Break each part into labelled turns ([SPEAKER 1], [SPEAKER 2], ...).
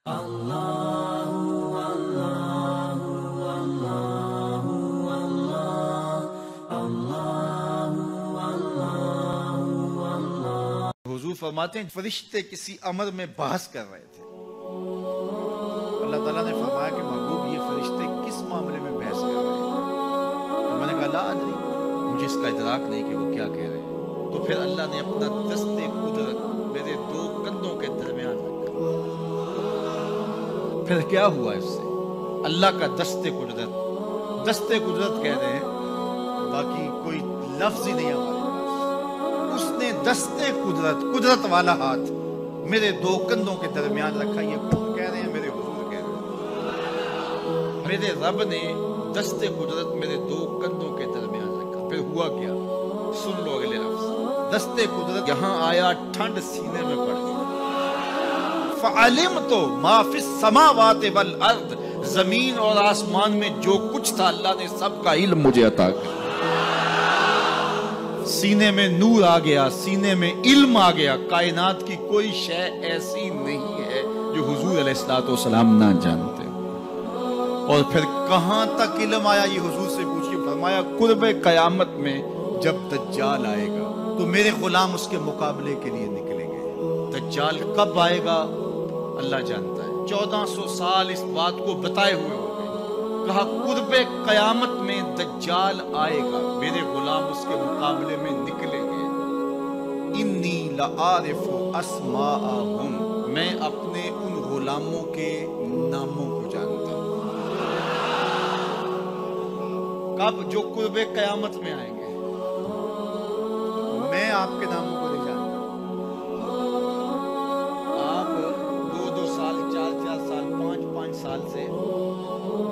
[SPEAKER 1] حضور فرماتے ہیں فرشتے کسی امر میں بحث کر رہے تھے. اللہ تعالیٰ نے فرمایا کہ محبوب یہ فرشتے کس معاملے میں بحث کر رہے ہیں؟ تو میں نے کہا لا ادری، مجھے اس کا ادراک نہیں کہ وہ کیا کہہ رہے ہیں. تو پھر اللہ نے اپنا دست قدرت میرے دو کندھوں کے درمیان رکھا. پھر کیا ہوا اس سے؟ اللہ کا دست قدرت کہہ رہے ہیں، باقی کوئی لفظ ہی نہیں ہمارے پاس. اس نے دست قدرت والا ہاتھ میرے دو کندھوں کے درمیان رکھا. یہ کون کہہ رہے ہیں؟ میرے حضور کہہ رہے ہیں. میرے رب نے دست قدرت میرے دو کندھوں کے درمیان رکھا. پھر ہوا کیا؟ سن لو اگلے لفظ. دست قدرت یہاں آیا، ٹھنڈ سینے میں پڑ گئی. فَعَلِمْتُ مَا فِي السَّمَاوَاتِ وَالْأَرْضِ، زمین اور آسمان میں جو کچھ تھا اللہ نے سب کا علم مجھے عطا کیا. سینے میں نور آ گیا، سینے میں علم آ گیا. کائنات کی کوئی شے ایسی نہیں ہے جو حضور علیہ السلام نہ جانتے. اور پھر کہاں تک علم آیا یہ حضور سے پوچھیے. فرمایا قرب قیامت میں جب دجال آئے گا تو میرے غلام اس کے مقابلے کے لیے نکلیں گے. دجال کب آئے گا اللہ جانتا ہے. 1400 سال اس بات کو بتائے ہوئے ہو گئے. کہا قرب قیامت میں دجال آئے گا، میرے غلام اس کے مقابلے میں نکلیں گے. انی لعارف اسماءہم، میں اپنے ان غلاموں کے ناموں کو جانتا ہوں. کب؟ جو قرب قیامت میں آئیں گے. میں آپ کے ناموں کو نہیں جانتا. آپ 2 سال 4 سال 5 سال سے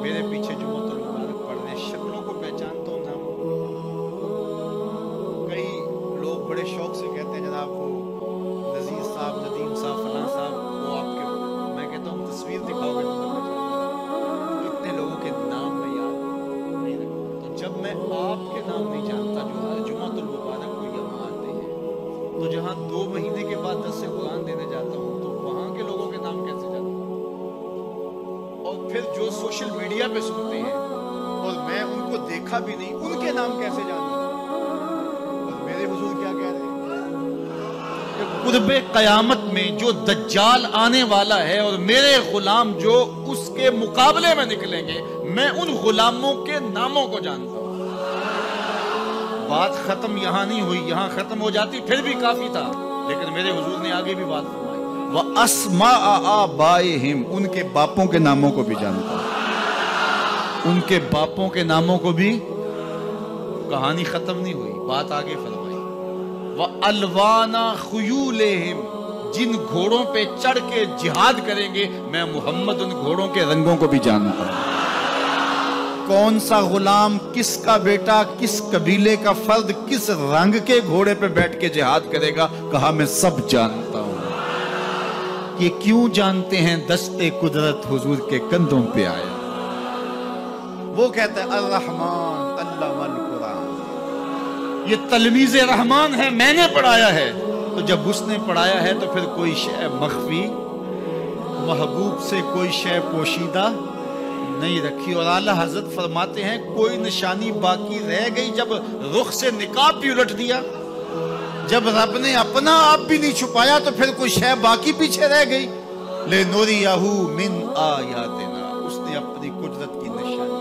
[SPEAKER 1] میرے پیچھے جمعۃ المبارک پڑھ رہے. شکلوں کو پہچانتا ہوں، ناموں کو. کئی لوگ بڑے شوق سے کہتے ہیں جناب وہ نذیر صاحب، ندیم صاحب، فلاں صاحب، وہ آپ کے، میں کہتا ہوں تصویر دکھاؤ گے تو اتنے لوگوں کے نام میں یاد نہیں رکھتا. تو جب میں آپ کے نام نہیں جانتا جو ہر جمعۃ المبارک کو یہاں آتے ہیں، تو جہاں 2 مہینے کے بعد 10 سے قرآن دینے جاتا ہوں تو وہاں کے لوگوں کے نام کیسے جانتا ہوں؟ اور پھر جو سوشل میڈیا پہ سنتے ہیں اور میں ان کو دیکھا بھی نہیں، ان کے نام کیسے جانتا ہوں؟ اور میرے حضور کیا کہہ رہے ہیں کہ قرب قیامت میں جو دجال آنے والا ہے اور میرے غلام جو اس کے مقابلے میں نکلیں گے، میں ان غلاموں کے ناموں کو جانتا ہوں. بات ختم یہاں نہیں ہوئی. یہاں ختم ہو جاتی پھر بھی کافی تھا، لیکن میرے حضور نے آگے بھی بات فرمائی. وَأَسْمَاءَ آبَائِهِمْ، ان کے باپوں کے ناموں کو بھی جانتا ہوں. ان کے باپوں کے ناموں کو بھی. کہانی ختم نہیں ہوئی، بات آگے فرمائی. وَأَلْوَانَ خُيُولِهِمْ، جن گھوڑوں پہ چڑھ کے جہاد کریں گے میں محمد ان گھوڑوں کے رنگوں کو بھی جانتا ہوں. کون سا غلام، کس کا بیٹا، کس قبیلے کا فرد کس رنگ کے گھوڑے پہ بیٹھ کے جہاد کرے گا، کہا میں سب جانتا ہوں. یہ کیوں جانتے ہیں؟ دست قدرت حضور کے کندھوں پہ آیا. وہ کہتا ہے الرحمن علم القرآن، یہ تلمیذ رحمان ہے، میں نے پڑھایا ہے. تو جب اس نے پڑھایا ہے تو پھر کوئی شے مخفی، محبوب سے کوئی شے پوشیدہ نہیں رکھی. اور اعلیٰ حضرت فرماتے ہیں کوئی نشانی باقی رہ گئی جب رخ سے نقاب بھی الٹ دیا. جب رب نے اپنا آپ بھی نہیں چھپایا تو پھر کوئی شے باقی پیچھے رہ گئی. لِنُرِيَهُ مِنْ آیَاتِنَا، اس نے اپنی قدرت کی نشانی